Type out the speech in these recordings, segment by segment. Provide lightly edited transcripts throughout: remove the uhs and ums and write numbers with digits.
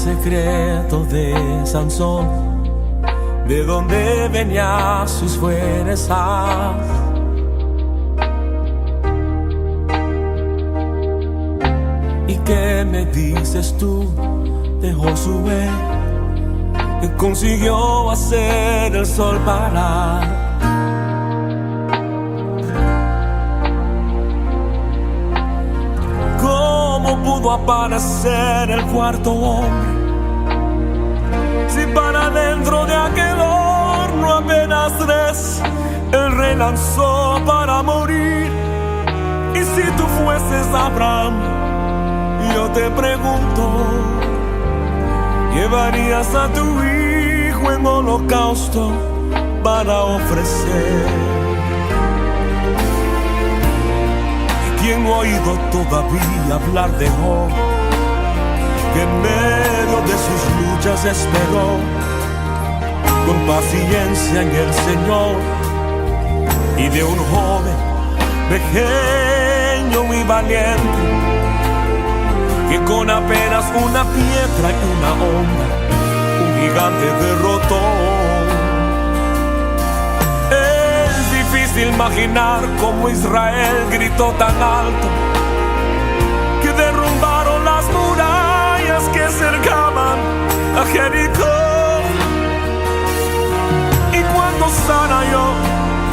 secreto de Sansón, de dónde venía sus fuerzas. ¿Y qué me dices tú de Josué, que consiguió hacer el sol parar? ¿Cómo pudo aparecer el cuarto hombre, si para dentro de aquel horno apenas tres el rey lanzó para morir? Y si tú fueses Abraham, yo te pregunto, ¿llevarías a tu hijo en holocausto para ofrecer? ¿Quién no ha oído todavía hablar de Job, que en medio de sus luchas esperó con paciencia en el Señor? Y de un joven pequeño y valiente, que con apenas una piedra y una onda un gigante derrotó. Es difícil imaginar cómo Israel gritó tan alto que derrumbaron las murallas que cercaban a Jericó. Y cuando Sara oyó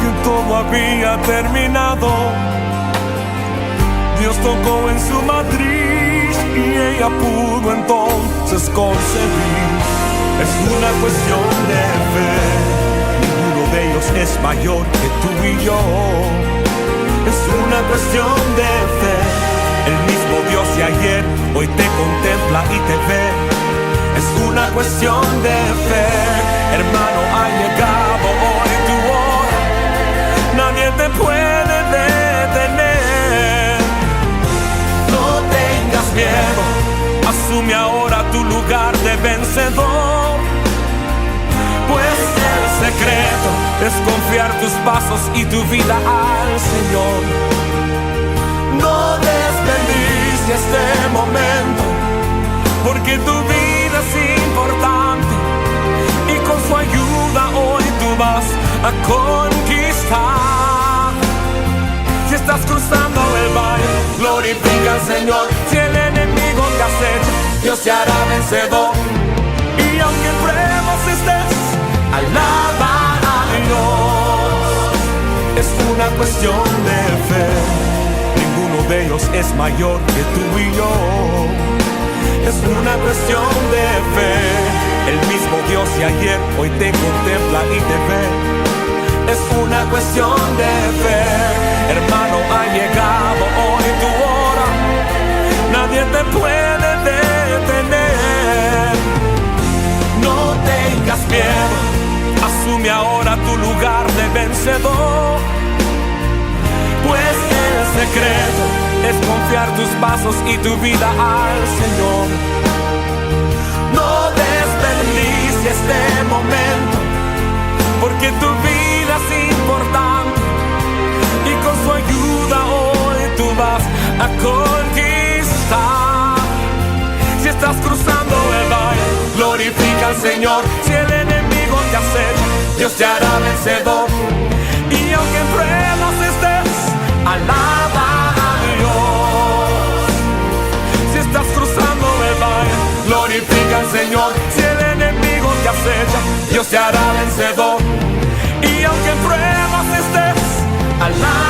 que todo había terminado, Dios tocó en su matriz y ella pudo entonces concebir. Es una cuestión de fe, ninguno de ellos es mayor que tú y yo. Es una cuestión de fe, el mismo Dios de ayer hoy te contempla y te ve. Es una cuestión de fe, hermano, ha llegado hoy tu hora, nadie te puede detener. No tengas miedo, asume ahora tu lugar de vencedor, pues el secreto es confiar tus pasos y tu vida al Señor. No desperdicies este momento, porque tu vida es importante y con su ayuda hoy tú vas a conquistar. Si estás cruzando el valle, glorifica al Señor. Si el enemigo te acecha, Dios te hará vencedor. Y aunque en pruebas estés, alaba a Dios. Es una cuestión de fe, ninguno de ellos es mayor que tú y yo. Es una cuestión de fe, el mismo Dios de ayer hoy te contempla y te ve. Es una cuestión de fe, hermano, ha llegado hoy tu hora, nadie te puede detener. No tengas miedo, asume ahora tu lugar de vencedor, pues el secreto es confiar tus pasos y tu vida al Señor. No desperdicies este momento, porque tu vida es importante y con su ayuda hoy tú vas a conquistar. Si estás cruzando el valle, glorifica al Señor. Si el enemigo te acecha, Dios te hará vencedor. Y aunque en pruebas estés, alaba a Dios. Si estás cruzando el valle, glorifica al Señor. Si el enemigo te acecha, Dios te hará vencedor. Y aunque en pruebas estés, alaba